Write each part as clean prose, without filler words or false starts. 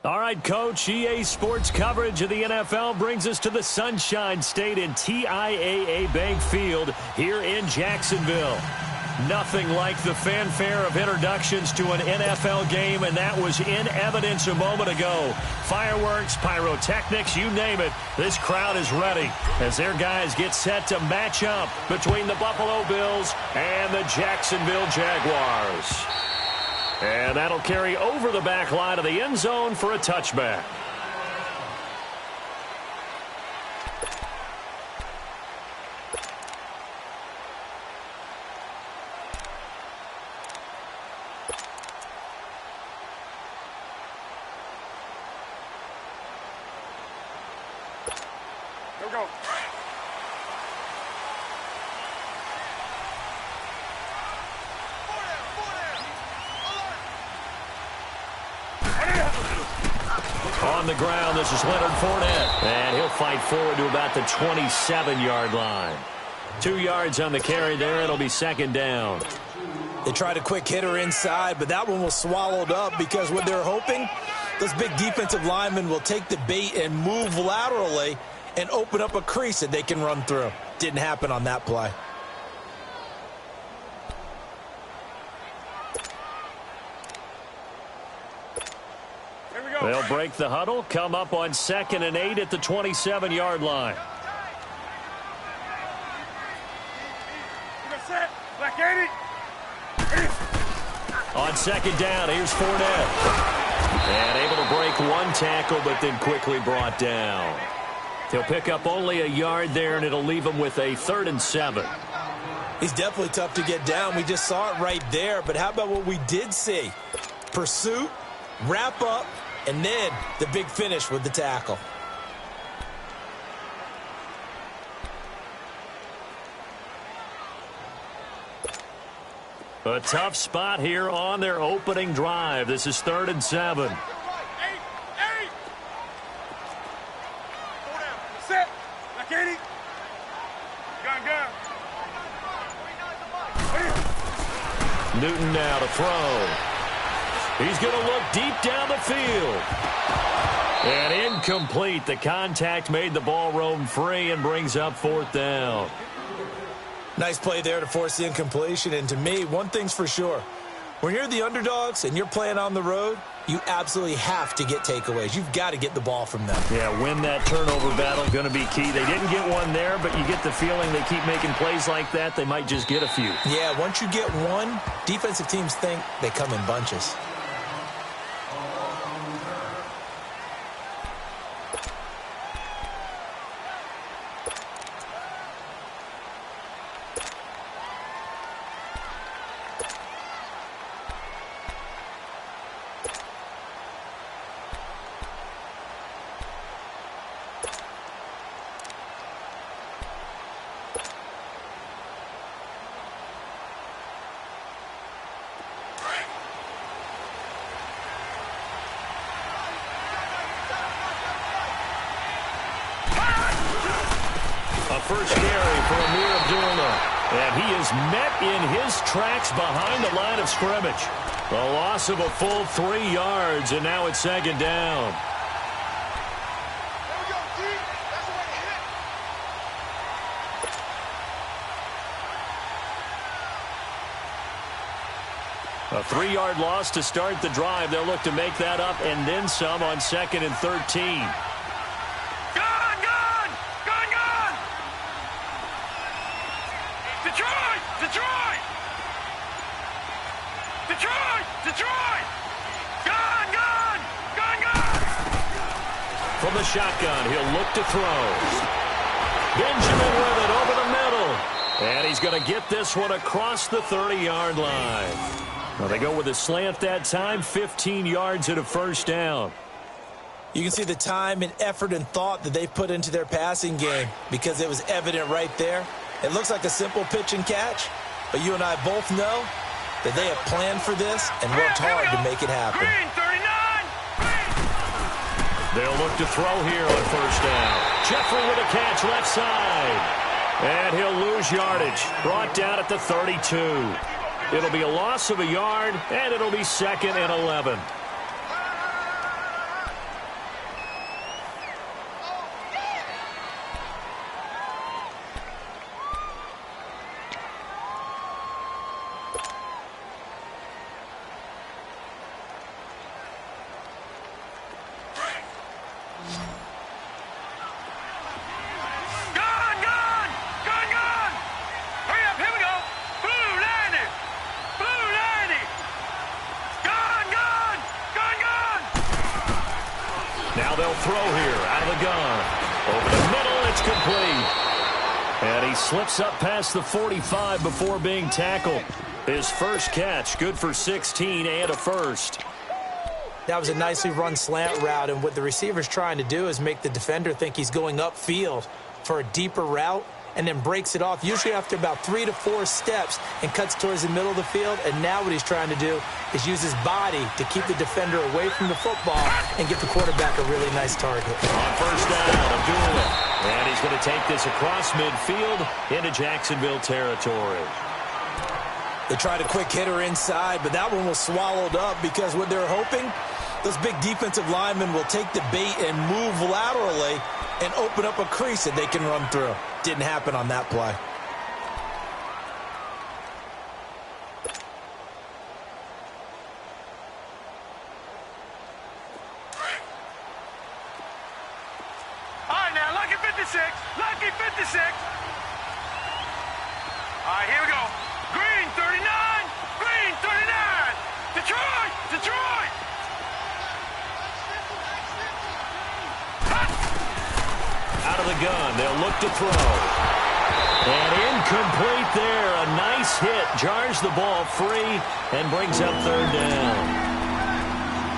All right, Coach, EA Sports coverage of the NFL brings us to the Sunshine State in TIAA Bank Field here in Jacksonville. Nothing like the fanfare of introductions to an NFL game, and that was in evidence a moment ago. Fireworks, pyrotechnics, you name it. This crowd is ready as their guys get set to match up between the Buffalo Bills and the Jacksonville Jaguars. And that'll carry over the back line of the end zone for a touchback. Here we go. On the ground, this is Leonard Fournette. And he'll fight forward to about the 27-yard line. 2 yards on the carry there. It'll be second down. They tried a quick hitter inside, but that one was swallowed up because what they're hoping, those big defensive linemen will take the bait and move laterally and open up a crease that they can run through. Didn't happen on that play. They'll break the huddle, come up on 2nd and 8 at the 27-yard line. On 2nd down, here's Fournette. And able to break one tackle, but then quickly brought down. He'll pick up only a yard there, and it'll leave him with a 3rd and 7. He's definitely tough to get down. We just saw it right there, but how about what we did see? Pursuit, wrap up, and then the big finish with the tackle. A tough spot here on their opening drive. This is 3rd and 7. Set. Back 80. Gun. Newton now to throw. He's going to look deep down the field. And incomplete. The contact made the ball roam free and brings up 4th down. Nice play there to force the incompletion. And to me, one thing's for sure. When you're the underdogs and you're playing on the road, you absolutely have to get takeaways. You've got to get the ball from them. Yeah, win that turnover battle, going to be key. They didn't get one there, but you get the feeling they keep making plays like that, they might just get a few. Yeah, once you get one, defensive teams think they come in bunches. First carry for Amir Abdullah. And he is met in his tracks behind the line of scrimmage. A loss of a full 3 yards, and now it's 2nd down. A 3-yard loss to start the drive. They'll look to make that up and then some on 2nd and 13. Detroit! Gun! From the shotgun, he'll look to throw. Benjamin with it over the middle. And he's going to get this one across the 30-yard line. Well, they go with a slant that time, 15 yards and a 1st down. You can see the time and effort and thought that they put into their passing game because it was evident right there. It looks like a simple pitch and catch, but you and I both know that they have planned for this and worked hard to make it happen. They'll look to throw here on 1st down. Jeffrey with a catch left side. And he'll lose yardage. Brought down at the 32. It'll be a loss of a yard, and it'll be 2nd and 11. throw here out of the gun. Over the middle, it's complete. And he slips up past the 45 before being tackled. His first catch, good for 16 and a first. That was a nicely run slant route, and what the receiver's trying to do is make the defender think he's going upfield for a deeper route, and then breaks it off, usually after about 3 to 4 steps, and cuts towards the middle of the field. And now what he's trying to do is use his body to keep the defender away from the football and give the quarterback a really nice target. On first down, Abdullah. And he's going to take this across midfield into Jacksonville territory. They tried a quick hitter inside, but that one was swallowed up because what they're hoping, those big defensive linemen will take the bait and move laterally and open up a crease that they can run through. Didn't happen on that play. All right, now, lucky 56. Lucky 56. All right, here we go. Green 39. Green 39. Detroit. Detroit. Out of the gun, they'll look to throw. And incomplete there. A nice hit. Jars the ball free and brings up third down.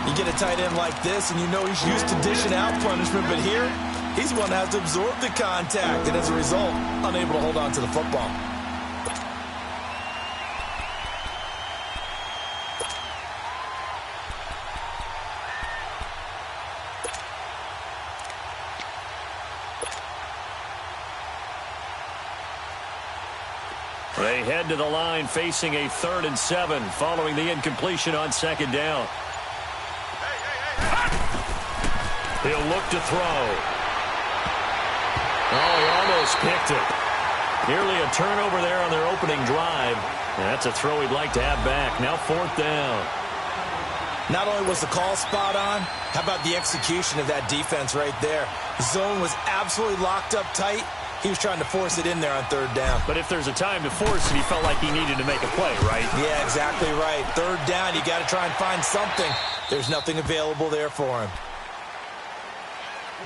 You get a tight end like this, and you know he's used to dishing out punishment, but here, he's the one that has to absorb the contact, and as a result, unable to hold on to the football. They head to the line facing a 3rd and 7 following the incompletion on second down. He'll look to throw. Oh, he almost picked it. Nearly a turnover there on their opening drive. That's a throw he'd like to have back. Now 4th down. Not only was the call spot on, how about the execution of that defense right there? The zone was absolutely locked up tight. He was trying to force it in there on 3rd down. But if there's a time to force it, he felt like he needed to make a play, right? Yeah, exactly right. 3rd down, you got to try and find something. There's nothing available there for him.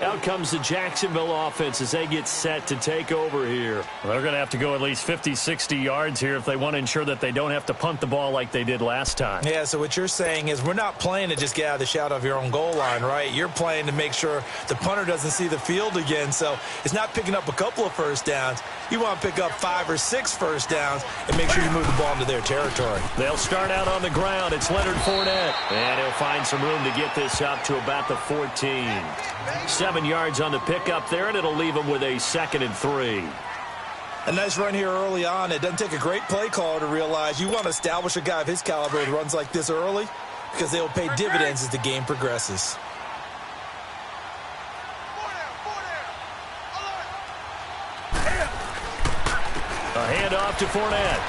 Out comes the Jacksonville offense as they get set to take over here. Well, they're going to have to go at least 50, 60 yards here if they want to ensure that they don't have to punt the ball like they did last time. Yeah, so what you're saying is we're not playing to just get out of the shadow of your own goal line, right? You're playing to make sure the punter doesn't see the field again. So it's not picking up a couple of first downs. You want to pick up 5 or 6 first downs and make sure you move the ball into their territory. They'll start out on the ground. It's Leonard Fournette. And he'll find some room to get this up to about the 14. 7 yards on the pickup there, and it'll leave him with a 2nd and 3. A nice run here early on. It doesn't take a great play caller to realize you want to establish a guy of his caliber with runs like this early because they will pay dividends as the game progresses. A handoff to Fournette.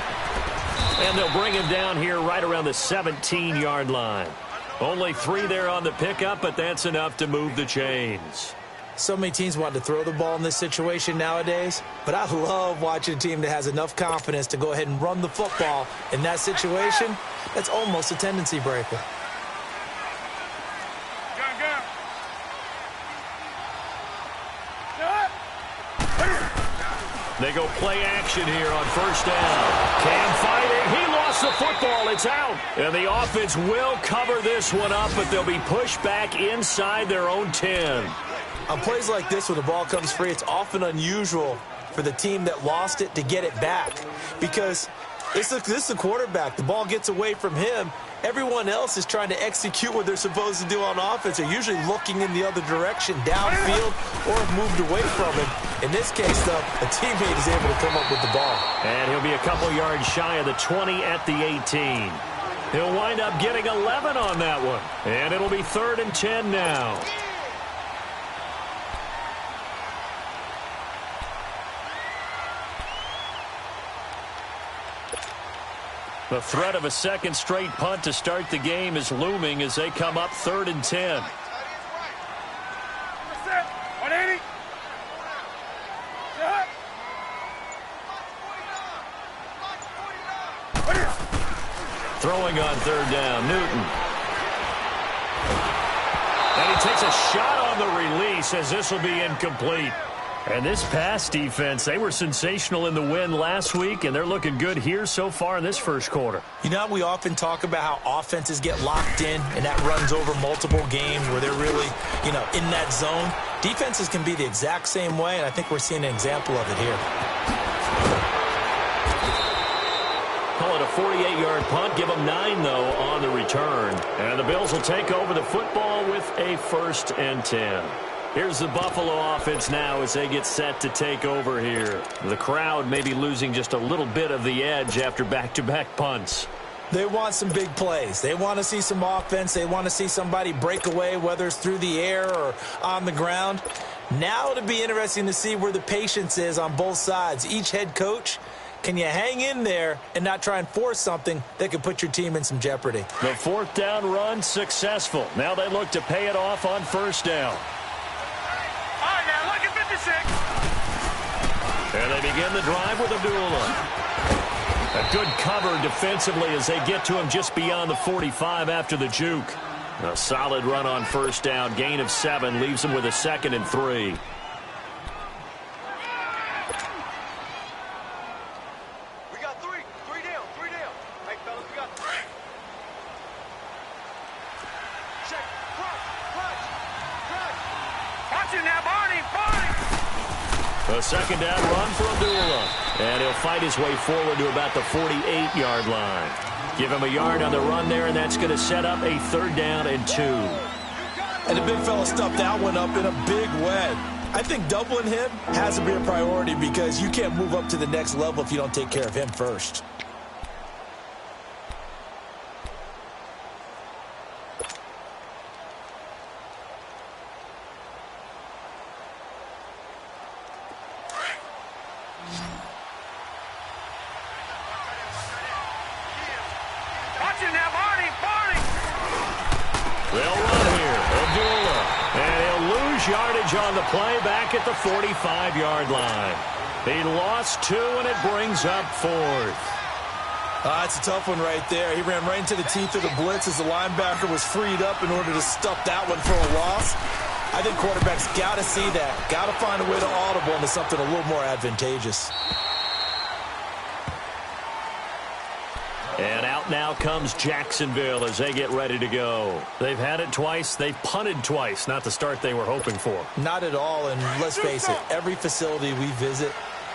And they'll bring him down here right around the 17-yard line. Only 3 there on the pickup, but that's enough to move the chains. So many teams want to throw the ball in this situation nowadays, but I love watching a team that has enough confidence to go ahead and run the football in that situation. That's almost a tendency breaker. They go play action here on first down. Cam fighting. He lost the football. It's out. And the offense will cover this one up, but they'll be pushed back inside their own 10. On plays like this, when the ball comes free, it's often unusual for the team that lost it to get it back because this is the quarterback. The ball gets away from him. Everyone else is trying to execute what they're supposed to do on offense. They're usually looking in the other direction, downfield, or have moved away from him. In this case, though, a teammate is able to come up with the ball. And he'll be a couple yards shy of the 20 at the 18. He'll wind up getting 11 on that one. And it'll be 3rd and 10 now. The threat of a second straight punt to start the game is looming as they come up 3rd and 10. 180. Throwing on 3rd down, Newton. And he takes a shot on the release as this will be incomplete. And this pass defense, they were sensational in the win last week, and they're looking good here so far in this first quarter. You know, we often talk about how offenses get locked in, and that runs over multiple games where they're really, in that zone. Defenses can be the exact same way, and I think we're seeing an example of it here. Call it a 48-yard punt. Give them 9, though, on the return. And the Bills will take over the football with a 1st and 10. Here's the Buffalo offense now as they get set to take over here. The crowd may be losing just a little bit of the edge after back-to-back punts. They want some big plays. They want to see some offense. They want to see somebody break away, whether it's through the air or on the ground. Now it'll be interesting to see where the patience is on both sides. Each head coach, can you hang in there and not try and force something that could put your team in some jeopardy? The 4th down run successful. Now they look to pay it off on 1st down. And they begin the drive with Abdullah. A good cover defensively as they get to him just beyond the 45 after the juke. A solid run on 1st down. Gain of 7 leaves them with a 2nd and 3. We got 3. 3 down. 3 down. Hey, fellas, we got 3. Check. Clutch. Watch it now, Barney. A 2nd down run for Abdullah. And he'll fight his way forward to about the 48-yard line. Give him a yard on the run there, and that's going to set up a 3rd down and 2. And the big fella stuffed that one up in a big way. I think doubling him has to be a priority because you can't move up to the next level if you don't take care of him first. On the play back at the 45-yard line. He lost 2, and it brings up 4th. It's a tough one right there. He ran right into the teeth of the blitz as the linebacker was freed up in order to stuff that one for a loss. I think quarterbacks got to see that. Got to find a way to audible into something a little more advantageous. And out now comes Jacksonville as they get ready to go. They've had it twice. They've punted twice. Not the start they were hoping for. Not at all, and let's face it, every facility we visit,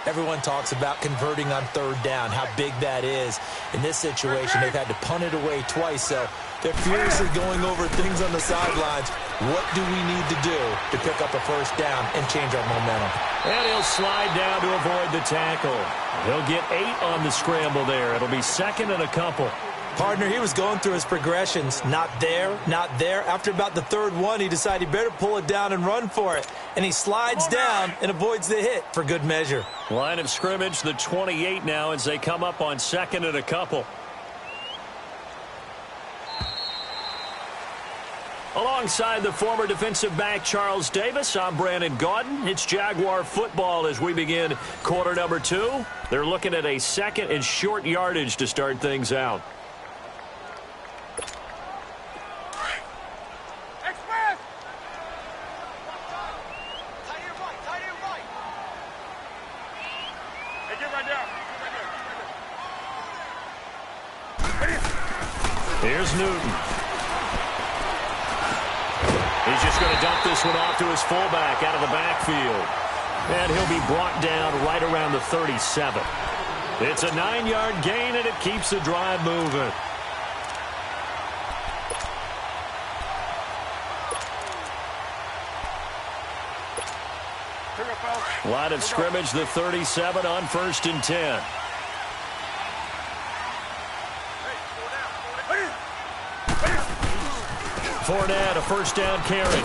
everyone talks about converting on 3rd down, how big that is. In this situation, they've had to punt it away twice, so they're furiously going over things on the sidelines. What do we need to do to pick up a 1st down and change our momentum? And he'll slide down to avoid the tackle. He'll get 8 on the scramble there. It'll be 2nd and a couple. Partner, he was going through his progressions. Not there, not there. After about the 3rd one, he decided he better pull it down and run for it. And he slides down and avoids the hit for good measure. Line of scrimmage, the 28 now as they come up on 2nd and a couple. Alongside the former defensive back Charles Davis, I'm Brandon Gaudin. It's Jaguar football as we begin quarter number 2. They're looking at a 2nd and short yardage to start things out. Express! Tight end right. Hey, get right down. Here's Newton. He's just going to dump this one off to his fullback out of the backfield. And he'll be brought down right around the 37. It's a 9-yard gain, and it keeps the drive moving. Line of scrimmage, the 37 on 1st and 10. Fournette, a 1st down carry.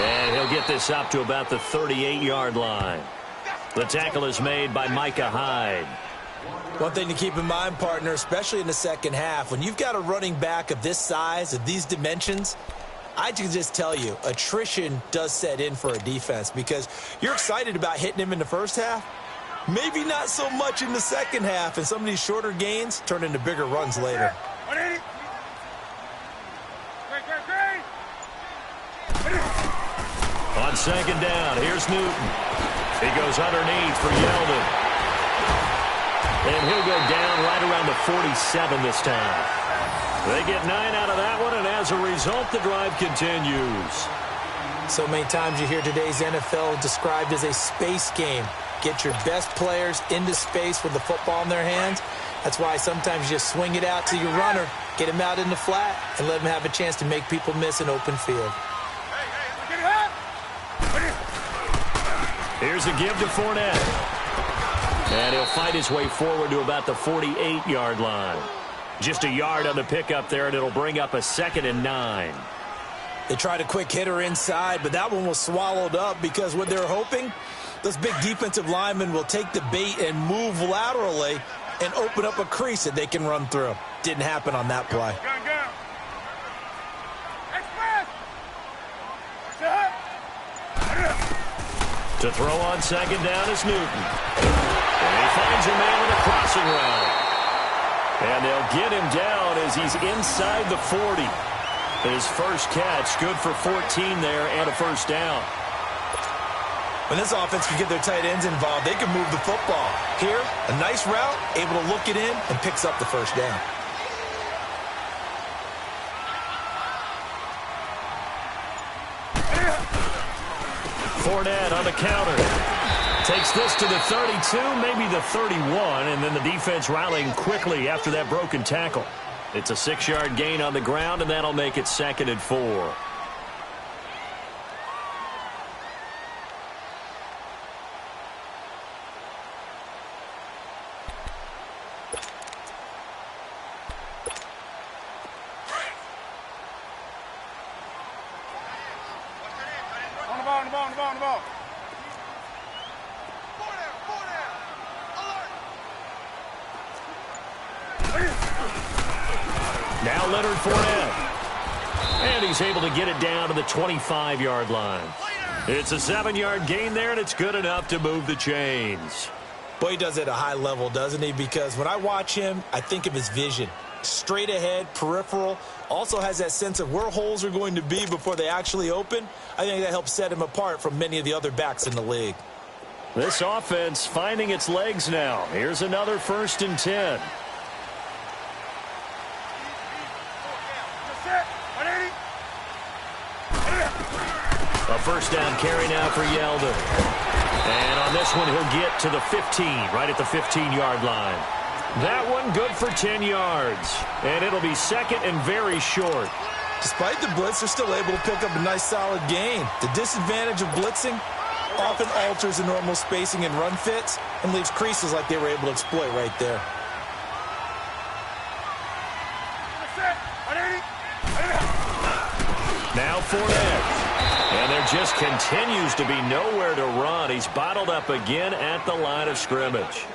And he'll get this up to about the 38-yard line. The tackle is made by Micah Hyde. One thing to keep in mind, partner, especially in the 2nd half, when you've got a running back of this size, of these dimensions, I can just tell you, attrition does set in for a defense because you're excited about hitting him in the 1st half. Maybe not so much in the 2nd half, and some of these shorter gains turn into bigger runs later. On second down, here's Newton. He goes underneath for Yeldon. And he'll go down right around the 47 this time. They get 9 out of that one, and as a result, the drive continues. So many times you hear today's NFL described as a space game. Get your best players into space with the football in their hands. That's why sometimes you just swing it out to your runner, get him out in the flat, and let him have a chance to make people miss an open field. Here's a give to Fournette. And he'll fight his way forward to about the 48-yard line. Just a yard on the pickup there, and it'll bring up a 2nd and 9. They tried a quick hitter inside, but that one was swallowed up because what they're hoping, those big defensive linemen will take the bait and move laterally and open up a crease that they can run through. Didn't happen on that play. To throw on second down is Newton. And he finds a man with a crossing route. And they'll get him down as he's inside the 40. His first catch, good for 14 there and a first down. When this offense can get their tight ends involved, they can move the football. Here, a nice route, able to look it in, and picks up the first down. Fournette on the counter. Takes this to the 32, maybe the 31, and then the defense rallying quickly after that broken tackle. It's a 6-yard gain on the ground, and that'll make it 2nd and 4. On the ball. Now Leonard Fournette. And he's able to get it down to the 25-yard line. It's a 7-yard gain there, and it's good enough to move the chains. Boy, he does it at a high level, doesn't he? Because when I watch him, I think of his vision. Straight ahead, peripheral. Also has that sense of where holes are going to be before they actually open. I think that helps set him apart from many of the other backs in the league. This offense finding its legs now. Here's another 1st and 10. A first down carry now for Yeldon. And on this one, he'll get to the 15, right at the 15-yard line. That one good for 10 yards. And it'll be 2nd and very short. Despite the blitz, they're still able to pick up a nice, solid gain. The disadvantage of blitzing often alters the normal spacing and run fits and leaves creases like they were able to exploit right there. Now Fournette. And there just continues to be nowhere to run. He's bottled up again at the line of scrimmage.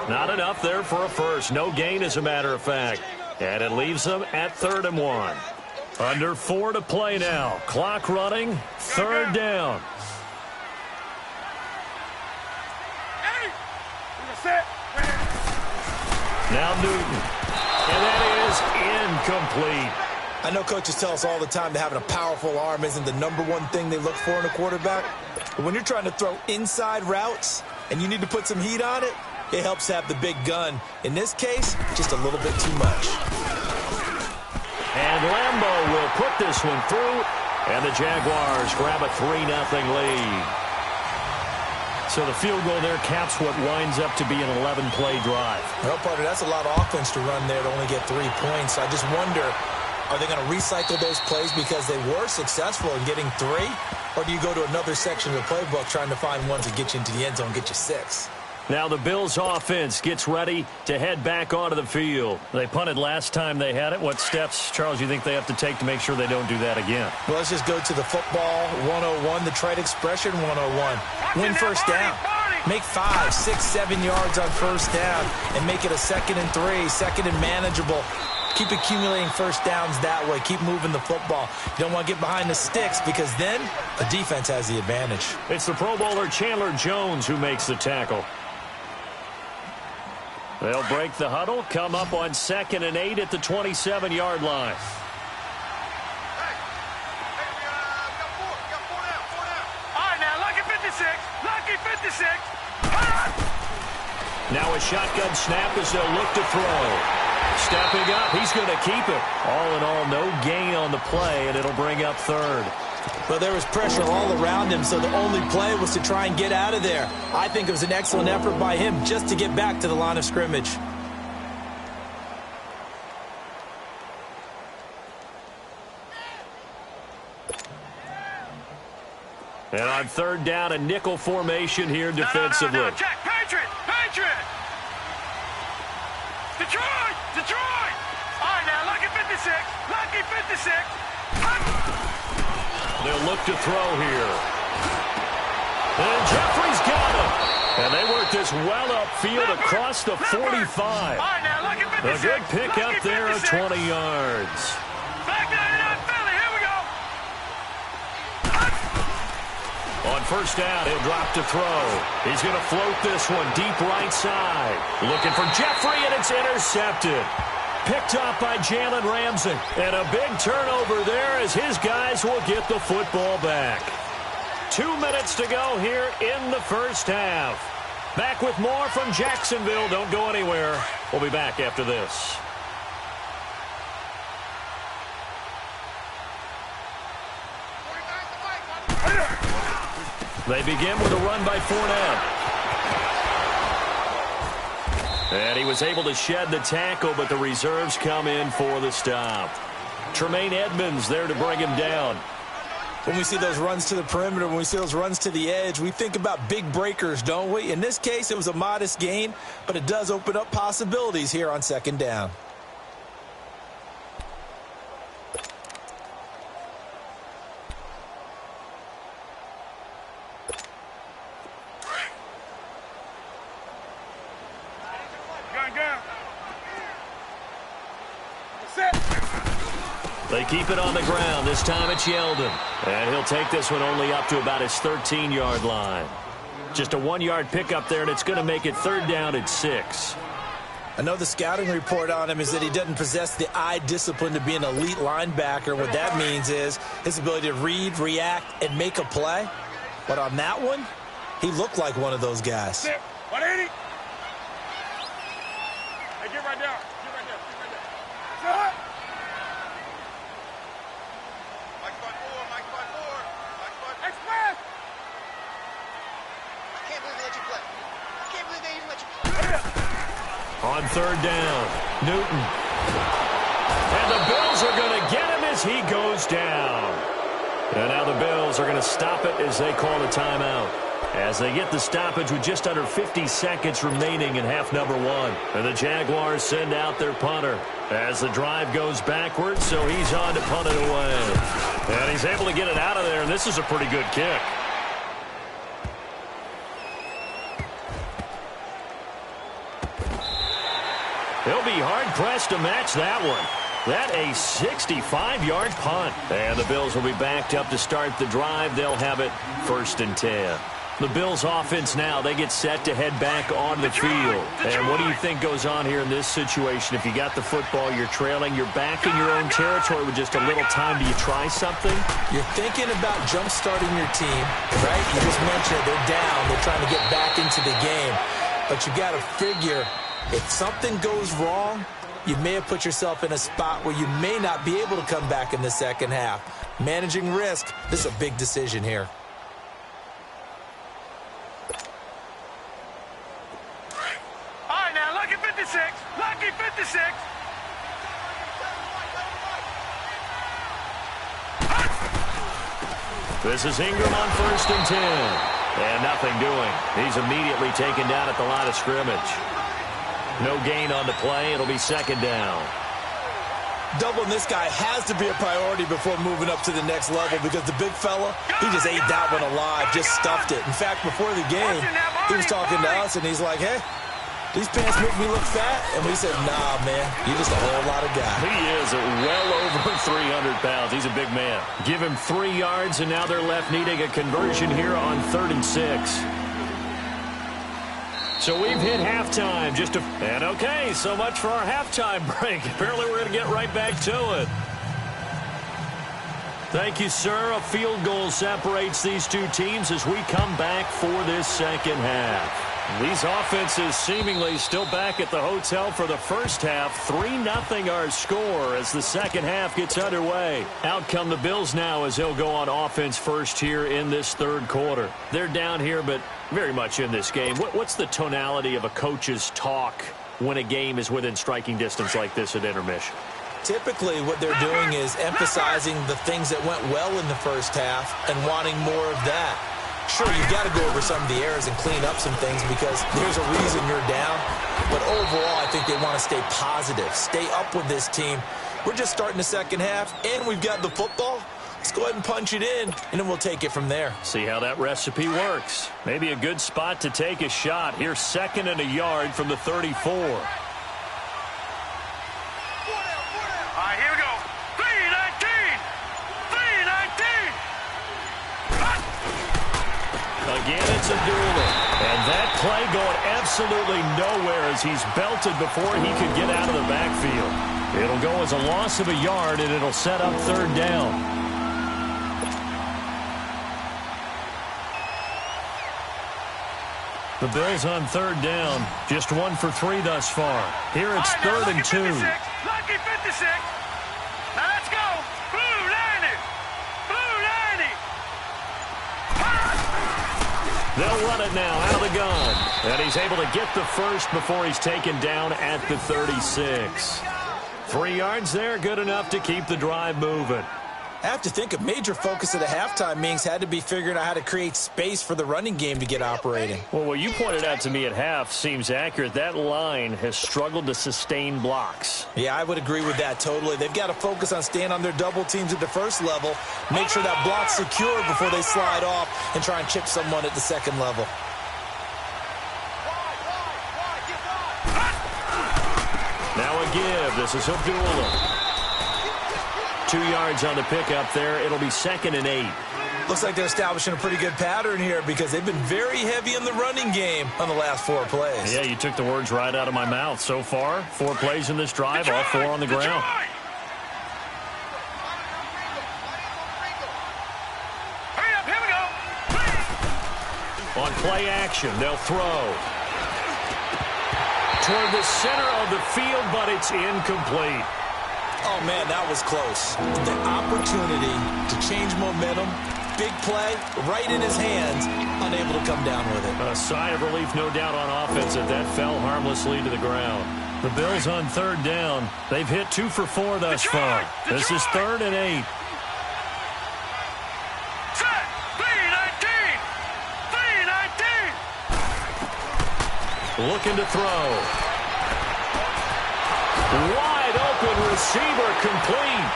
Not enough there for a first. No gain, as a matter of fact. And it leaves them at 3rd and 1. Under 4 to play now. Clock running. 3rd down. Now Newton. And that is incomplete. I know coaches tell us all the time that having a powerful arm isn't the #1 thing they look for in a quarterback. But when you're trying to throw inside routes and you need to put some heat on it, it helps have the big gun. In this case, just a little bit too much. And Lambeau will put this one through, and the Jaguars grab a 3-0 lead. So the field goal there caps what winds up to be an 11-play drive. Well, partner, that's a lot of offense to run there to only get 3 points. I just wonder, are they going to recycle those plays because they were successful in getting 3? Or do you go to another section of the playbook trying to find ones that get you into the end zone and get you 6? Now the Bills offense gets ready to head back onto the field. They punted last time they had it. What steps, Charles, you think they have to take to make sure they don't do that again? Well, let's just go to the football 101, the trade expression 101. Win first down. Make 5, 6, 7 yards on first down and make it a 2nd and 3, 2nd and manageable. Keep accumulating first downs that way. Keep moving the football. You don't want to get behind the sticks because then the defense has the advantage. It's the Pro Bowler Chandler Jones who makes the tackle. They'll break the huddle, come up on 2nd and 8 at the 27-yard line. 56. Now a shotgun snap as they'll look to throw. Stepping up, he's going to keep it. All in all, no gain on the play, and it'll bring up third. Well, there was pressure all around him, so the only play was to try and get out of there. I think it was an excellent effort by him just to get back to the line of scrimmage. And on third down, a nickel formation here defensively. No, Jack, Patriot! Detroit! All right, now, lucky 56. They'll look to throw here. And Jeffrey's got him. And they work this well upfield across the 45. All right, now, lucky 56. A good pick up there of 20 yards. Back 99 Philly, here we go. On first down, he'll drop to throw. He's going to float this one deep right side. Looking for Jeffrey, and it's intercepted. Picked up by Jalen Ramsey. And a big turnover there as his guys will get the football back. 2 minutes to go here in the first half. Back with more from Jacksonville. Don't go anywhere. We'll be back after this. They begin with a run by Fournette. And he was able to shed the tackle, but the reserves come in for the stop. Tremaine Edmonds there to bring him down. When we see those runs to the perimeter, when we see those runs to the edge, we think about big breakers, don't we? In this case, it was a modest gain, but it does open up possibilities here on second down. They keep it on the ground. This time it's Yeldon. And he'll take this one only up to about his 13-yard line. Just a 1-yard pickup there, and it's going to make it third down at 6. I know the scouting report on him is that he doesn't possess the eye discipline to be an elite linebacker. What that means is his ability to read, react, and make a play. But on that one, he looked like one of those guys. 180. Hey, get right there. Express! I can't believe they let you play. I can't believe they even let you play. On third down, Newton. And the Bills are going to get him as he goes down. And now the Bills are going to stop it as they call a timeout. As they get the stoppage with just under 50 seconds remaining in half number 1. And the Jaguars send out their punter as the drive goes backwards, so he's on to punt it away. And he's able to get it out of there, and this is a pretty good kick. He'll be hard-pressed to match that one. That a 65-yard punt. And the Bills will be backed up to start the drive. They'll have it 1st and 10. The Bills offense now, they get set to head back on the field. And what do you think goes on here in this situation? If you got the football, you're trailing, you're back in your own territory with just a little time. Do you try something? You're thinking about jump-starting your team, right? You just mentioned they're down. They're trying to get back into the game. But you got to figure if something goes wrong, you may have put yourself in a spot where you may not be able to come back in the second half. Managing risk, this is a big decision here. Lucky 56. This is Ingram on 1st and 10. And nothing doing. He's immediately taken down at the line of scrimmage. No gain on the play. It'll be 2nd down. Doubling this guy has to be a priority before moving up to the next level because the big fella, he just ate that one alive, just stuffed it. In fact, before the game, he was talking to us, and he's like, hey, these pants make me look fat. And we said, nah, man, you're just a whole lot of guy. He is well over 300 pounds. He's a big man. Give him 3 yards, and now they're left needing a conversion here on 3rd and 6. So we've hit halftime. And okay, so much for our halftime break. Apparently we're going to get right back to it. Thank you, sir. A field goal separates these two teams as we come back for this second half. These offenses seemingly still back at the hotel for the first half. 3-0 our score as the second half gets underway. Out come the Bills now as they'll go on offense first here in this third quarter. They're down here, but very much in this game. What's the tonality of a coach's talk when a game is within striking distance like this at intermission? Typically, what they're doing is emphasizing the things that went well in the first half and wanting more of that. Sure, you've got to go over some of the errors and clean up some things because there's a reason you're down. But overall, I think they want to stay positive, stay up with this team. We're just starting the second half, and we've got the football. Let's go ahead and punch it in, and then we'll take it from there. See how that recipe works. Maybe a good spot to take a shot. Here's 2nd and a yard from the 34. All right, here we go. 3-19. 3-19. Again, it's Abdullah. And that play going absolutely nowhere as he's belted before he could get out of the backfield. It'll go as a loss of a yard, and it'll set up 3rd down. The Bills on 3rd down. Just 1 for 3 thus far. Here it's 3rd and 2. Lucky 56. Now let's go. Blue 90. Blue 90. They'll run it now out of the gun. And he's able to get the first before he's taken down at the 36. 3 yards there, good enough to keep the drive moving. I have to think a major focus of the halftime meetings had to be figuring out how to create space for the running game to get operating. Well, what you pointed out to me at half seems accurate. That line has struggled to sustain blocks. Yeah, I would agree with that totally. They've got to focus on staying on their double teams at the first level, make sure that block's secure before they slide off and try and chip someone at the second level. Now a give. This is Abdullah. 2 yards on the pickup there. It'll be 2nd and 8. Looks like they're establishing a pretty good pattern here because they've been very heavy in the running game on the last 4 plays. Yeah, you took the words right out of my mouth. So far, 4 plays in this drive, all 4 on the ground. Hurry up, here we go. On play action, they'll throw toward the center of the field, but it's incomplete. Oh, man, that was close. The opportunity to change momentum, big play, right in his hands, unable to come down with it. A sigh of relief, no doubt, on offense that fell harmlessly to the ground. The Bills on 3rd down. They've hit 2 for 4 thus far. This is 3rd and 8. Set. 3-19. 3-19. Looking to throw. Wide open receiver complete.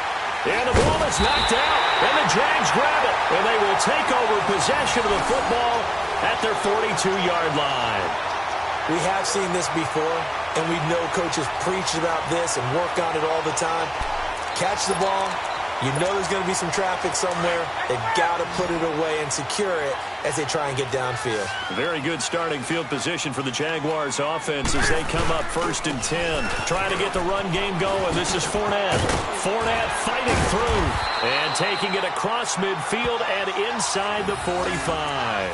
And the ball is knocked out. And the Jags grab it. And they will take over possession of the football at their 42-yard line. We have seen this before, and we know coaches preach about this and work on it all the time. Catch the ball. You know there's going to be some traffic somewhere. They've got to put it away and secure it as they try and get downfield. Very good starting field position for the Jaguars offense as they come up 1st and 10. Trying to get the run game going. This is Fournette. Fournette fighting through and taking it across midfield and inside the 45.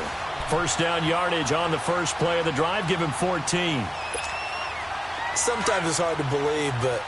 First down yardage on the first play of the drive. Give him 14. Sometimes it's hard to believe, but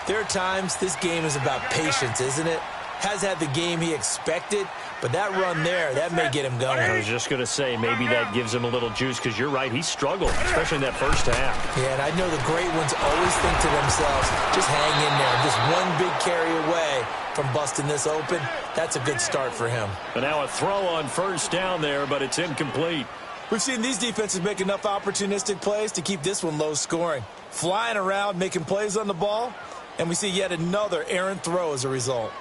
there are times this game is about patience, isn't it? Has had the game he expected, but that run there, that may get him going. I was just going to say, maybe that gives him a little juice because you're right, he struggled, especially in that first half. Yeah, and I know the great ones always think to themselves, just hang in there. Just one big carry away from busting this open. That's a good start for him. But now a throw on first down there, but it's incomplete. We've seen these defenses make enough opportunistic plays to keep this one low scoring. Flying around, making plays on the ball, and we see yet another errant throw as a result.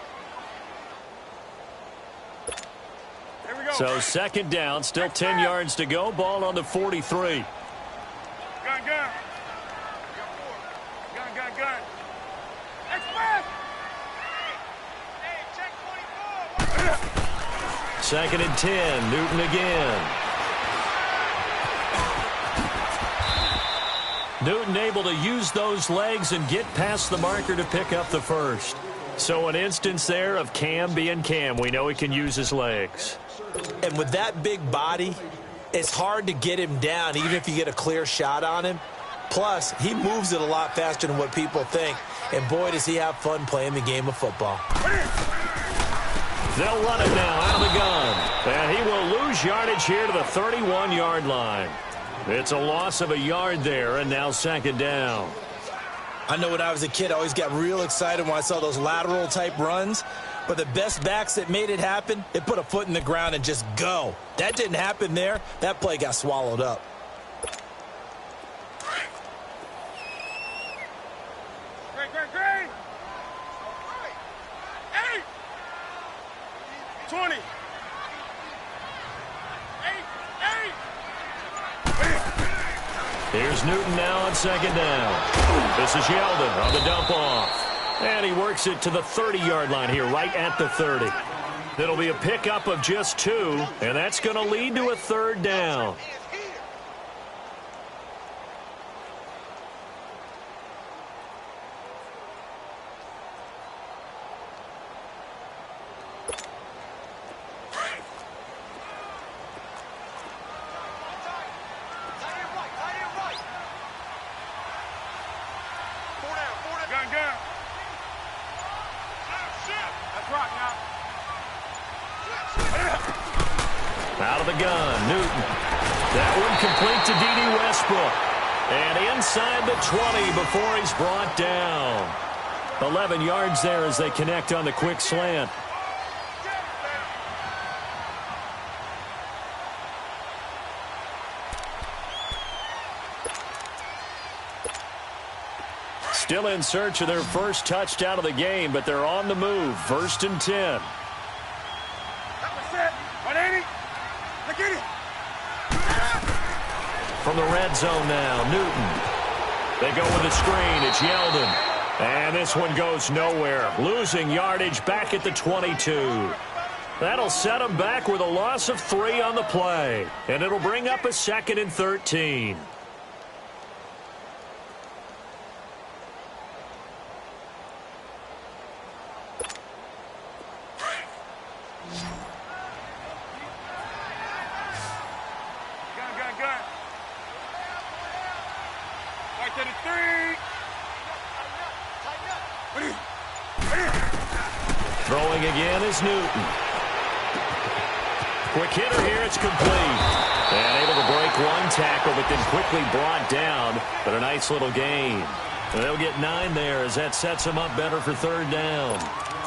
So 2nd down, still 10 yards to go. Ball on the 43. Gun. Gun. Express. Hey, check 24. 2nd and 10. Newton again. Newton able to use those legs and get past the marker to pick up the first. So an instance there of Cam being Cam. We know he can use his legs. And with that big body, it's hard to get him down, even if you get a clear shot on him. Plus, he moves it a lot faster than what people think. And boy, does he have fun playing the game of football. They'll run it now out of the gun. And he will lose yardage here to the 31-yard line. It's a loss of a yard there, and now second down. I know when I was a kid, I always got real excited when I saw those lateral-type runs. But the best backs that made it happen, they put a foot in the ground and just go. That didn't happen there. That play got swallowed up. Great. 8. 20. 8. Here's Newton now on second down. This is Yeldon on the dump off. And he works it to the 30-yard line here, right at the 30. It'll be a pickup of just 2, and that's going to lead to a third down. Gun. That's right now. Out of the gun, Newton. That one complete to D.D. Westbrook. And inside the 20 before he's brought down. 11 yards there as they connect on the quick slant. Still in search of their first touchdown of the game, but they're on the move. 1st and 10. From the red zone now, Newton. They go with a screen. It's Yeldon. And this one goes nowhere. Losing yardage back at the 22. That'll set them back with a loss of 3 on the play. And it'll bring up a 2nd and 13. Throwing again is Newton. Quick hitter here, it's complete. And able to break one tackle, but then quickly brought down. But a nice little gain. And they'll get 9 there as that sets them up better for third down.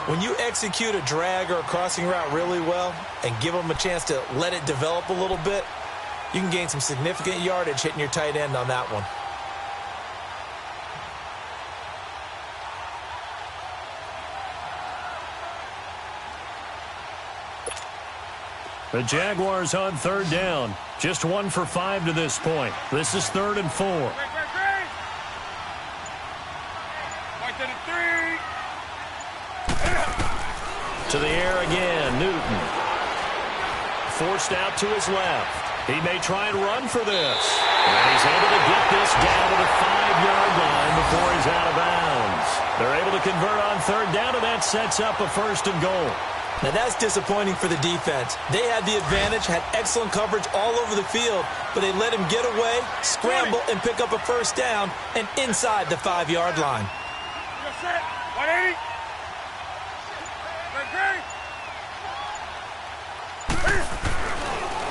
When you execute a drag or a crossing route really well and give them a chance to let it develop a little bit, you can gain some significant yardage hitting your tight end on that one. The Jaguars on third down. Just 1 for 5 to this point. This is 3rd and 4. To the air again, Newton. Forced out to his left. He may try and run for this. And he's able to get this down to the 5-yard line before he's out of bounds. They're able to convert on third down, and that sets up a 1st and goal. Now that's disappointing for the defense. They had the advantage, had excellent coverage all over the field, but they let him get away, scramble, and pick up a 1st down, and inside the 5-yard line.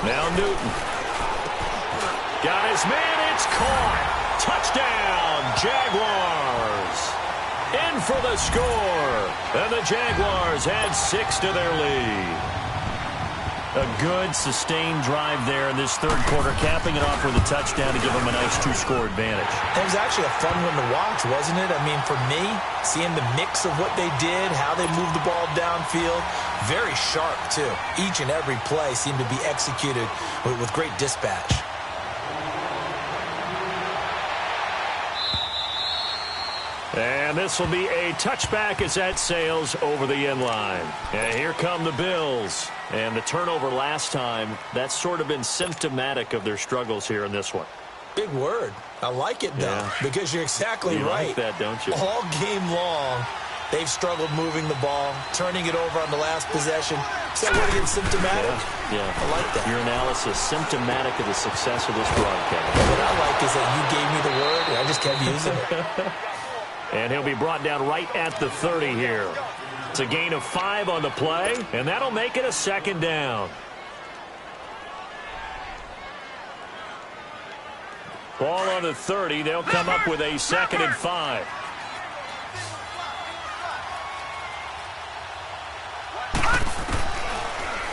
Now Newton. Got his man, it's caught. Touchdown, Jaguars. In for the score. And the Jaguars add 6 to their lead. A good, sustained drive there in this third quarter, capping it off with a touchdown to give them a nice 2-score advantage. It was actually a fun one to watch, wasn't it? I mean, for me, seeing the mix of what they did, how they moved the ball downfield, very sharp, too. Each and every play seemed to be executed with great dispatch. And this will be a touchback as that sails over the end line. And here come the Bills. And the turnover last time, that's sort of been symptomatic of their struggles here in this one. Big word. I like it, though, because you're exactly right. You like that, don't you? All game long, They've struggled moving the ball, turning it over on the last possession. So we're getting symptomatic. Yeah. I like that. Your analysis symptomatic of the success of this broadcast. What I like is that you gave me the word, and I just kept using it. And he'll be brought down right at the 30 here. It's a gain of 5 on the play, and that'll make it a second down. Ball on the 30. They'll come up with a 2nd and 5.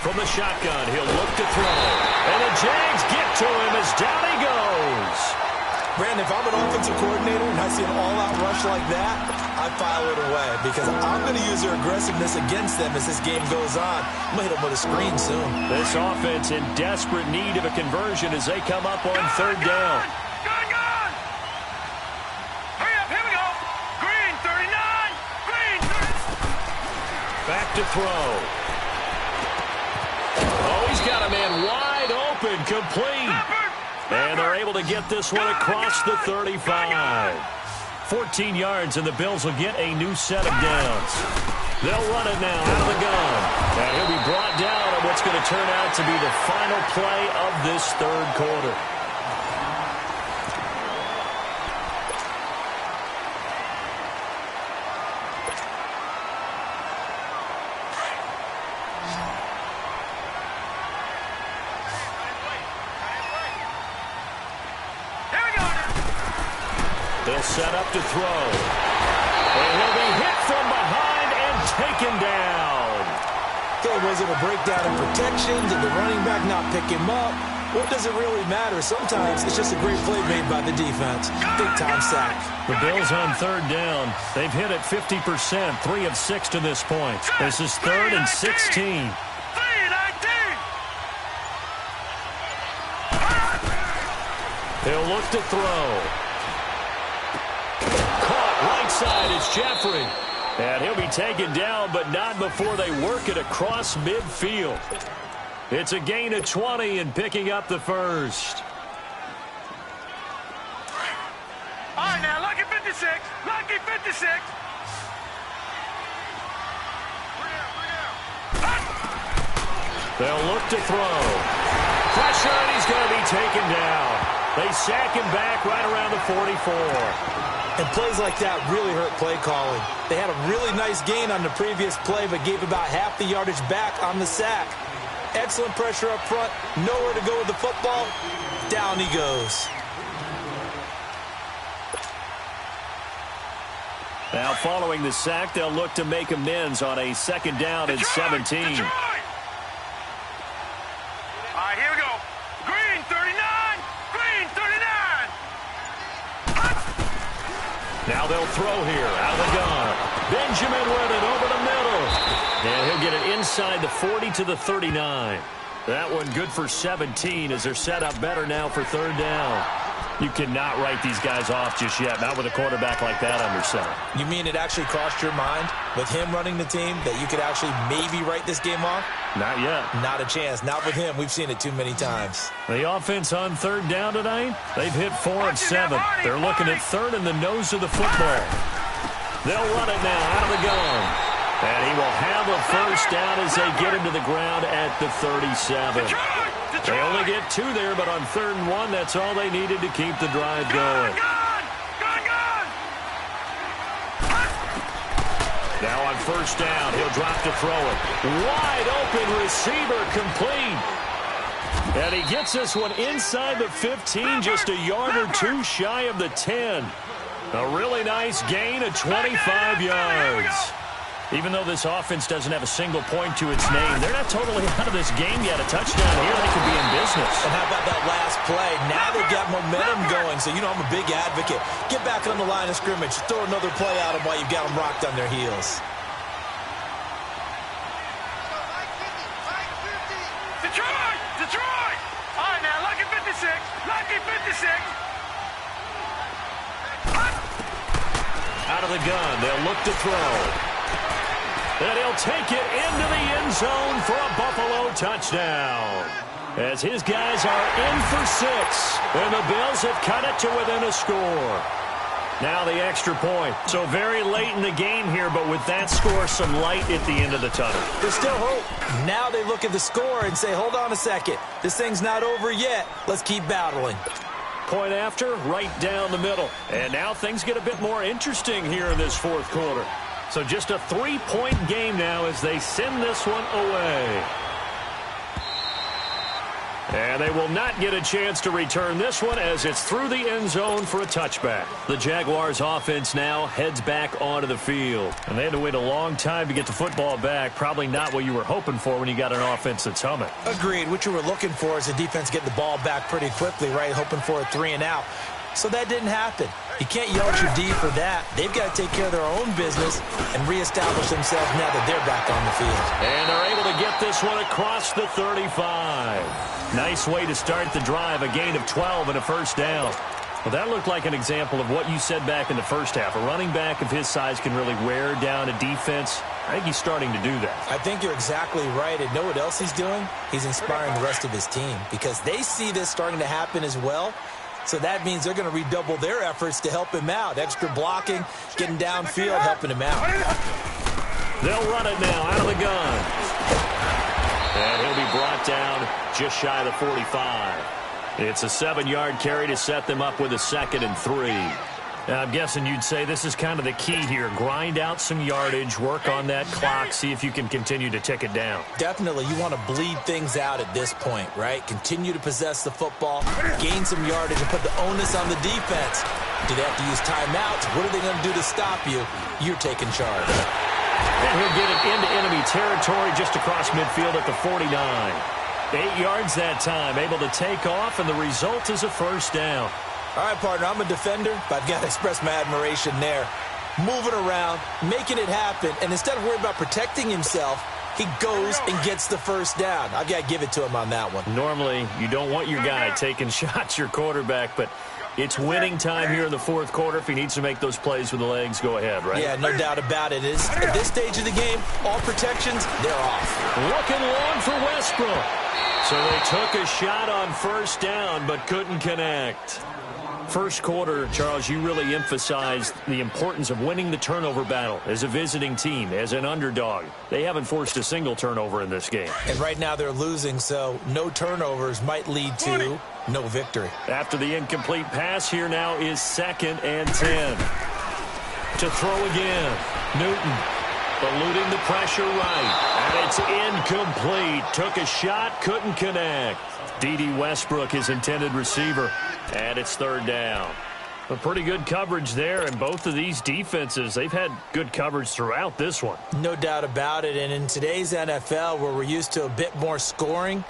From the shotgun, he'll look to throw. And the Jags get to him as down he goes. Brandon, if I'm an offensive coordinator and I see an all-out rush like that, I file it away because I'm going to use their aggressiveness against them as this game goes on. I'm going to hit them with a screen soon. This offense in desperate need of a conversion as they come up on 3rd down. Gun! Hurry up, here we go. Green, 39. Green, 30. Back to throw. Oh, he's got a man wide open, complete. And they're able to get this one across the 35. 14 yards, and the Bills will get a new set of downs. They'll run it now out of the gun. And he'll be brought down on what's going to turn out to be the final play of this 3rd quarter. They'll set up to throw. And he'll be hit from behind and taken down. Okay, was it a breakdown in protection? Did the running back not pick him up? What does it really matter? Sometimes it's just a great play made by the defense. Big-time sack. The Bills on 3rd down. They've hit it 50%, 3 of 6 to this point. This is 3rd and 16. He'll look to throw. Right side is Jeffrey. And he'll be taken down, but not before they work it across midfield. It's a gain of 20 and picking up the 1st. All right, now, lucky 56. Lucky 56. They'll look to throw. Pressure, and he's going to be taken down. They sack him back right around the 44. And plays like that really hurt play calling. They had a really nice gain on the previous play, but gave about half the yardage back on the sack. Excellent pressure up front. Nowhere to go with the football. Down he goes. Now, following the sack, they'll look to make amends on a 2nd down and 17. Detroit. All right, here we go. Green, 39. Green, 39. Now they'll throw here out of the gun. Benjamin with it over the middle. And he'll get it inside the 40 to the 39. That one good for 17 as they're set up better now for 3rd down. You cannot write these guys off just yet, not with a quarterback like that under center. You mean it actually crossed your mind with him running the team that you could actually maybe write this game off? Not yet. Not a chance. Not with him. We've seen it too many times. The offense on 3rd down tonight, they've hit 4 of 7. They're looking at 3rd in the nose of the football. They'll run it now out of the gun. And he will have a 1st down as they get him to the ground at the 37. They only get 2 there, but on 3rd and 1, that's all they needed to keep the drive going. Now on 1st down, he'll drop to throw it. Wide open receiver complete. And he gets this one inside the 15, just a yard or 2 shy of the 10. A really nice gain of 25 yards. Even though this offense doesn't have a single point to its name, they're not totally out of this game yet. A touchdown here, they could be in business. And how about that last play? Now they've got momentum going. So, I'm a big advocate. Get back on the line of scrimmage. Throw another play at them while you've got them rocked on their heels. Detroit! All right, now, lucky 56. Lucky 56. Out of the gun, they'll look to throw. And he'll take it into the end zone for a Buffalo touchdown. As his guys are in for 6. And the Bills have cut it to within a score. Now the extra point. So very late in the game here, but with that score, some light at the end of the tunnel. There's still hope. Now they look at the score and say, hold on a second. This thing's not over yet. Let's keep battling. Point after, right down the middle. And now things get a bit more interesting here in this fourth quarter. So just a 3-point game now as they send this one away. And they will not get a chance to return this one as it's through the end zone for a touchback. The Jaguars offense now heads back onto the field. And they had to wait a long time to get the football back. Probably not what you were hoping for when you got an offense that's humming. Agreed. What you were looking for is the defense getting the ball back pretty quickly, right? Hoping for a 3-and-out. So that didn't happen. You can't yell at your D for that. They've got to take care of their own business and reestablish themselves now that they're back on the field. And they're able to get this one across the 35. Nice way to start the drive, a gain of 12 and a first down. Well, that looked like an example of what you said back in the first half. A running back of his size can really wear down a defense. I think he's starting to do that. I think you're exactly right. And know what else he's doing? He's inspiring the rest of his team because they see this starting to happen as well. So that means they're going to redouble their efforts to help him out. Extra blocking, getting downfield, helping him out. They'll run it now out of the gun. And he'll be brought down just shy of the 45. It's a 7-yard carry to set them up with a 2nd and 3. Now, I'm guessing you'd say this is kind of the key here. Grind out some yardage, work on that clock, see if you can continue to tick it down. Definitely. You want to bleed things out at this point, right? Continue to possess the football, gain some yardage, and put the onus on the defense. Do they have to use timeouts? What are they going to do to stop you? You're taking charge. And he'll get it into enemy territory just across midfield at the 49. 8 yards that time, able to take off, and the result is a first down. All right, partner, I'm a defender, but I've got to express my admiration there. Moving around, making it happen, and instead of worrying about protecting himself, he goes and gets the first down. I've got to give it to him on that one. Normally, you don't want your guy taking shots, your quarterback, but it's winning time here in the fourth quarter. If he needs to make those plays with the legs, go ahead, right? Yeah, no doubt about it. At this stage of the game, all protections, they're off. Looking long for Westbrook. So they took a shot on first down, but couldn't connect. First quarter, Charles, you really emphasized the importance of winning the turnover battle as a visiting team, as an underdog. They haven't forced a single turnover in this game. And right now they're losing, so no turnovers might lead to no victory. After the incomplete pass, here now is 2nd and 10. To throw again, Newton eluding the pressure right, and it's incomplete. Took a shot, couldn't connect. D.D. Westbrook, his intended receiver, and it's 3rd down. A pretty good coverage there, and both of these defenses, they've had good coverage throughout this one. No doubt about it, and in today's NFL, where we're used to a bit more scoring,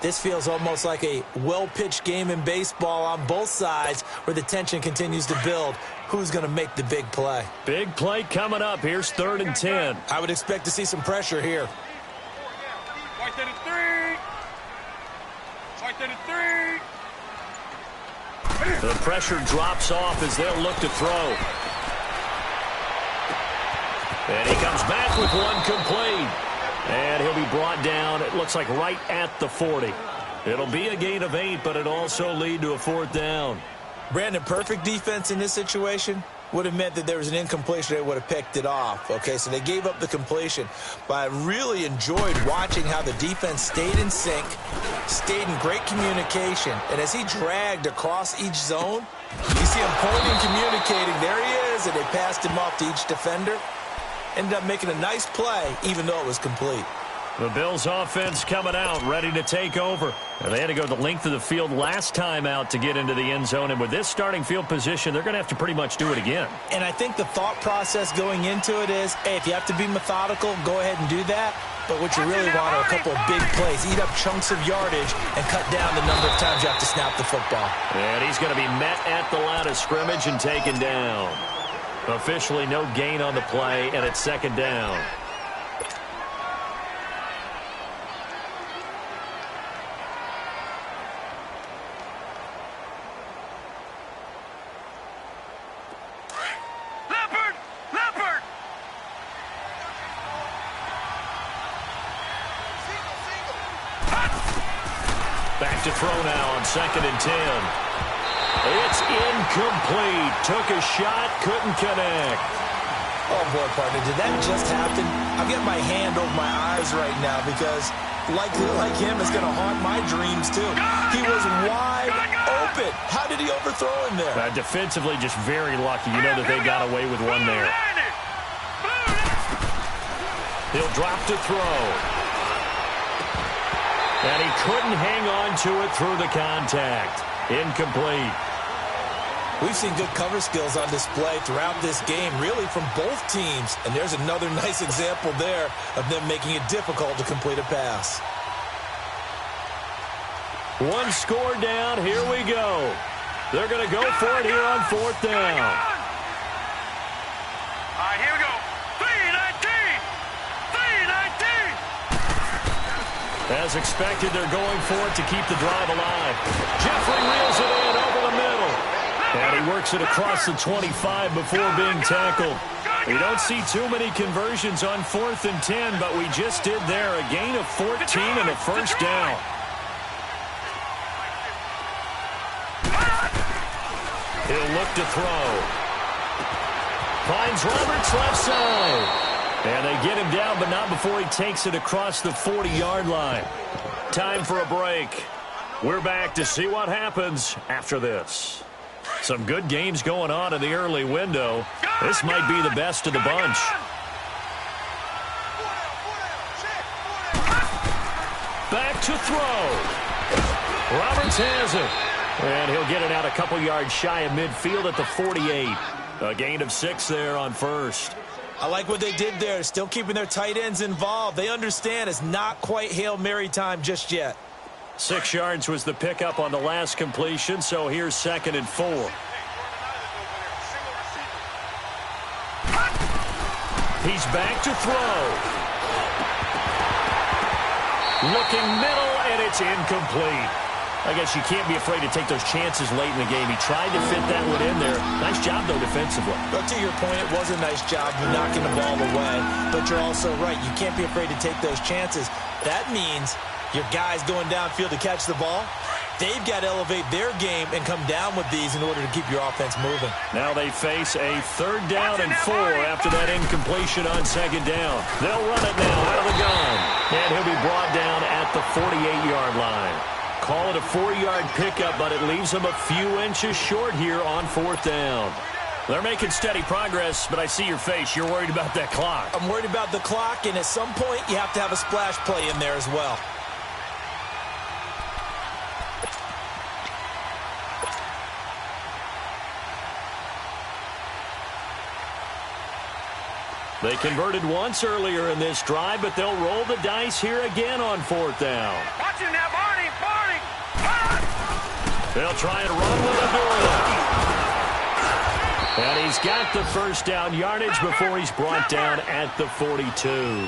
this feels almost like a well-pitched game in baseball on both sides where the tension continues to build. Who's going to make the big play? Big play coming up. Here's 3rd and 10. I would expect to see some pressure here. The pressure drops off as they'll look to throw. And he comes back with one complete. And he'll be brought down, it looks like right at the 40. It'll be a gain of 8, but it'll also lead to a 4th down. Brandon, perfect defense in this situation would have meant that there was an incompletion. They would have picked it off. Okay, so they gave up the completion. But I really enjoyed watching how the defense stayed in sync, stayed in great communication. And as he dragged across each zone, you see him pointing, communicating. There he is, and they passed him off to each defender. Ended up making a nice play, even though it was complete. The Bills offense coming out, ready to take over. And they had to go the length of the field last time out to get into the end zone. And with this starting field position, they're going to have to pretty much do it again. And I think the thought process going into it is, hey, if you have to be methodical, go ahead and do that. But what you really want are a couple of big plays. Eat up chunks of yardage and cut down the number of times you have to snap the football. And he's going to be met at the line of scrimmage and taken down. Officially no gain on the play, and it's 2nd down. Leopard! Back to throw now on 2nd and 10. It's incomplete. Took a shot, couldn't connect. Oh, boy, partner, did that just happen? I've got my hand over my eyes right now because, like him, it's going to haunt my dreams, too. He was wide open. How did he overthrow him there? Defensively, just very lucky. You know that they got away with one there. He'll drop to throw. And he couldn't hang on to it through the contact. Incomplete. We've seen good cover skills on display throughout this game, really from both teams. And there's another nice example there of them making it difficult to complete a pass. One score down. Here we go. They're going to go for it here on fourth down. All right, here we go. 3-19. As expected, they're going for it to keep the drive alive. Jeffrey reels it in over the middle. And he works it across the 25 before being tackled. We don't see too many conversions on 4th and 10, but we just did there. A gain of 14 and a first down. He'll look to throw. Finds Roberts left side. And they get him down, but not before he takes it across the 40-yard line. Time for a break. We're back to see what happens after this. Some good games going on in the early window. This might be the best of the bunch. Back to throw. Roberts has it. And he'll get it out a couple yards shy of midfield at the 48. A gain of 6 there on first. I like what they did there, still keeping their tight ends involved. They understand it's not quite Hail Mary time just yet. 6 yards was the pickup on the last completion, so here's 2nd and 4. He's back to throw. Looking middle, and it's incomplete. I guess you can't be afraid to take those chances late in the game. He tried to fit that one in there. Nice job, though, defensively. But to your point, it was a nice job of knocking the ball away. But you're also right. You can't be afraid to take those chances. That means your guys going downfield to catch the ball, they've got to elevate their game and come down with these in order to keep your offense moving. Now they face a 3rd down and 4 after that incompletion on 2nd down. They'll run it now out of the gun. And he'll be brought down at the 48-yard line. Call it a 4-yard pickup, but it leaves them a few inches short here on 4th down. They're making steady progress, but I see your face. You're worried about that clock. I'm worried about the clock, and at some point, you have to have a splash play in there as well. They converted once earlier in this drive, but they'll roll the dice here again on 4th down. Watch him now, Barney! They'll try and run with the ball. And he's got the first down yardage before he's brought down at the 42.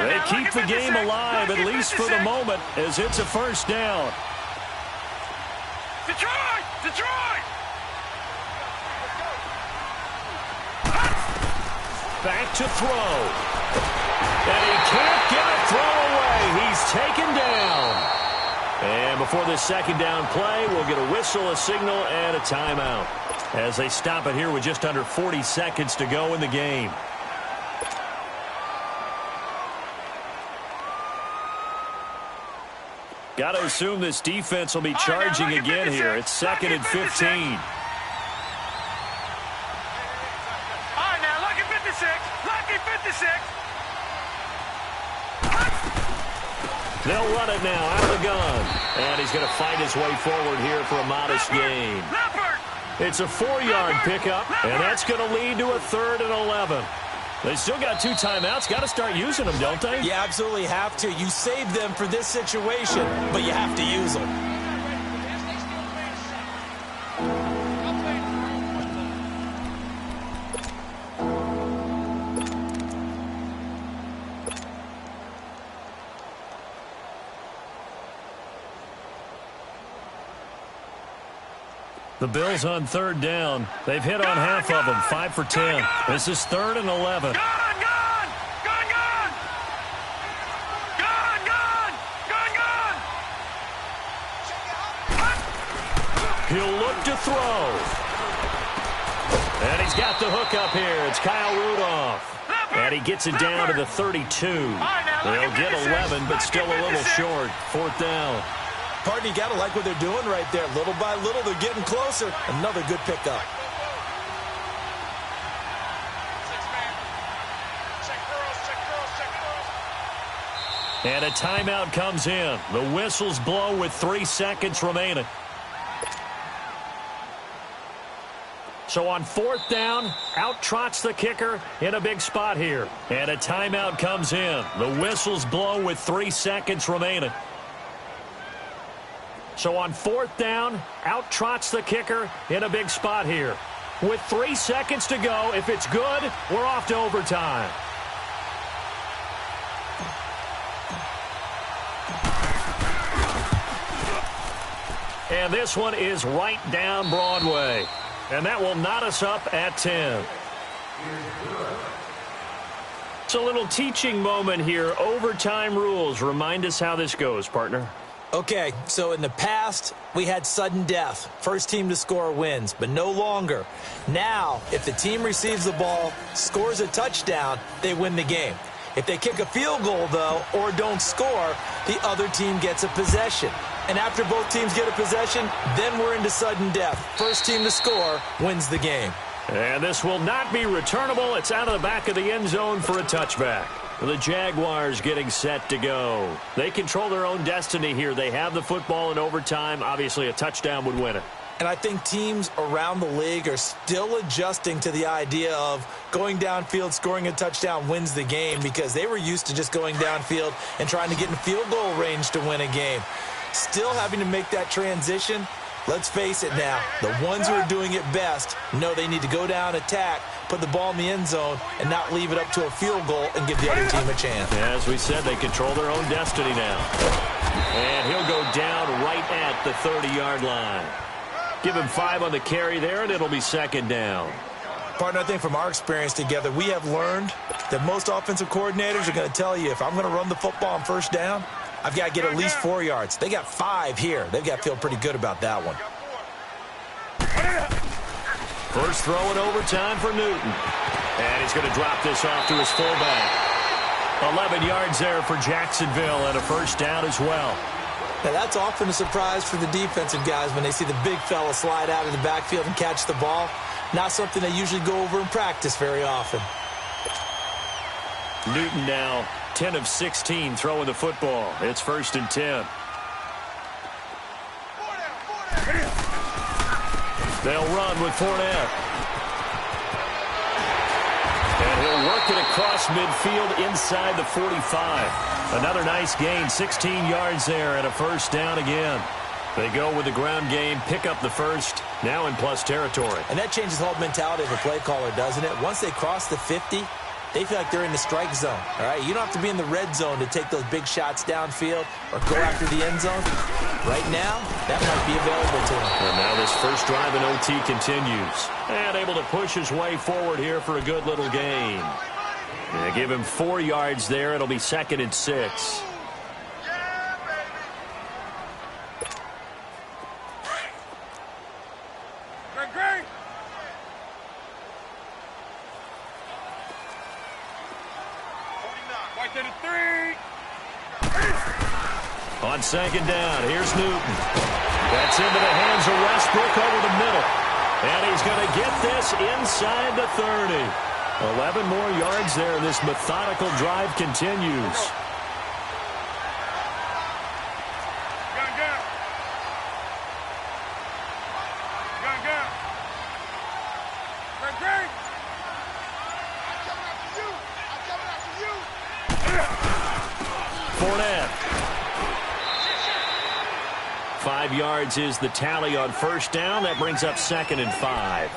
They keep the game alive, at least for the moment, as it's a first down. Detroit! Detroit! Back to throw. And he can't get a throw away. He's taken down. And before this 2nd down play, we'll get a whistle, a signal, and a timeout as they stop it here with just under 40 seconds to go in the game. Got to assume this defense will be charging again here. It's 2nd and 15. They'll run it now out of the gun. And he's going to fight his way forward here for a modest gain. It's a 4-yard pickup, and that's going to lead to a 3rd and 11. They still got 2 timeouts. Got to start using them, don't they? You absolutely have to. You save them for this situation, but you have to use them. The Bills on 3rd down. They've hit on half of them, 5 for 10. This is 3rd and 11. He'll look to throw. And he's got the hook up here. It's Kyle Rudolph. And he gets it down to the 32. They'll get 11, but still a little short. 4th down. Partner, you got to like what they're doing right there. Little by little, they're getting closer. Another good pickup. And a timeout comes in. The whistles blow with 3 seconds remaining. So on 4th down, out trots the kicker in a big spot here. And a timeout comes in. The whistles blow with 3 seconds remaining. So on 4th down, out trots the kicker in a big spot here. With 3 seconds to go, if it's good, we're off to overtime. And this one is right down Broadway. And that will knot us up at 10. It's a little teaching moment here. Overtime rules. Remind us how this goes, partner. Okay, so in the past, we had sudden death. First team to score wins, but no longer. Now, if the team receives the ball, scores a touchdown, they win the game. If they kick a field goal, though, or don't score, the other team gets a possession. And after both teams get a possession, then we're into sudden death. First team to score wins the game. And this will not be returnable. It's out of the back of the end zone for a touchback. The Jaguars getting set to go. They control their own destiny here. They have the football in overtime. Obviously, a touchdown would win it. And I think teams around the league are still adjusting to the idea of going downfield, scoring a touchdown wins the game, because they were used to just going downfield and trying to get in field goal range to win a game. Still having to make that transition. Let's face it now, the ones who are doing it best know they need to go down, attack, put the ball in the end zone, and not leave it up to a field goal and give the other team a chance. As we said, they control their own destiny now. And he'll go down right at the 30-yard line. Give him 5 on the carry there, and it'll be 2nd down. Partner, I think from our experience together, we have learned that most offensive coordinators are going to tell you, if I'm going to run the football on 1st down, I've got to get at least 4 yards. They got 5 here. They've got to feel pretty good about that one. First throw in overtime for Newton. And he's going to drop this off to his fullback. 11 yards there for Jacksonville, and a 1st down as well. Now, that's often a surprise for the defensive guys when they see the big fella slide out of the backfield and catch the ball. Not something they usually go over in practice very often. Newton now 10 of 16 throwing the football. It's 1st and 10. They'll run with Fournette. And he'll work it across midfield inside the 45. Another nice gain, 16 yards there, and a 1st down again. They go with the ground game, pick up the 1st, now in plus territory. And that changes the whole mentality of a play caller, doesn't it? Once they cross the 50, they feel like they're in the strike zone. All right, you don't have to be in the red zone to take those big shots downfield or go after the end zone. Right now, that might be available to them. And now this first drive in OT continues. And able to push his way forward here for a good little gain. They give him 4 yards there. It'll be 2nd and 6. On 2nd down, here's Newton. That's into the hands of Westbrook over the middle. And he's going to get this inside the 30. 11 more yards there. This methodical drive continues. Fournette. 5 yards is the tally on 1st down. That brings up 2nd and 5.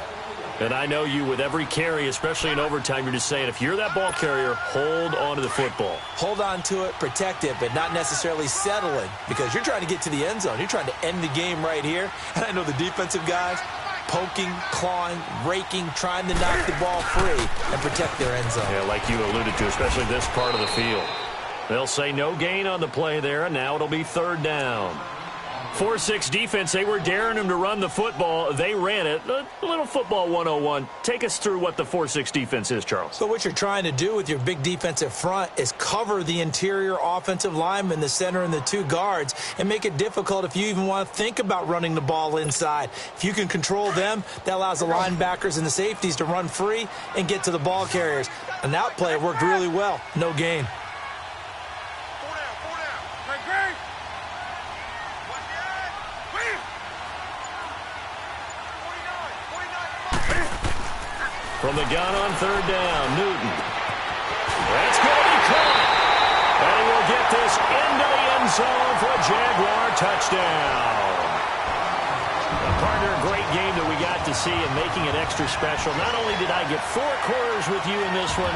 And I know you, with every carry, especially in overtime, you're just saying, if you're that ball carrier, hold on to the football. Hold on to it, protect it, but not necessarily settle it, because you're trying to get to the end zone. You're trying to end the game right here. And I know the defensive guys poking, clawing, raking, trying to knock the ball free and protect their end zone. Yeah, like you alluded to, especially this part of the field. They'll say no gain on the play there, and now it'll be 3rd down. 4-6 defense, they were daring them to run the football. They ran it. A little football 101. Take us through what the 4-6 defense is, Charles. So what you're trying to do with your big defensive front is cover the interior offensive lineman, the center, and the two guards, and make it difficult if you even want to think about running the ball inside. If you can control them, that allows the linebackers and the safeties to run free and get to the ball carriers. And that play worked really well. No gain. From the gun on third down, Newton. That's going to be caught. And he will get this into the end zone for a Jaguar touchdown. Partner, great game that we got to see and making it extra special. Not only did I get 4 quarters with you in this one,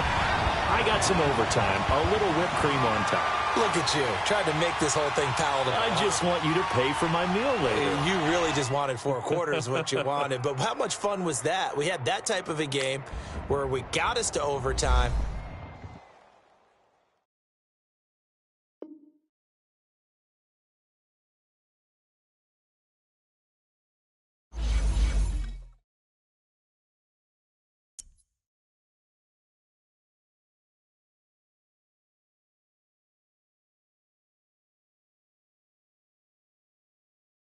I got some overtime, a little whipped cream on top. Look at you, trying to make this whole thing palatable. I just want you to pay for my meal later. You really just wanted 4 quarters, what you wanted. But how much fun was that? We had that type of a game where we got us to overtime.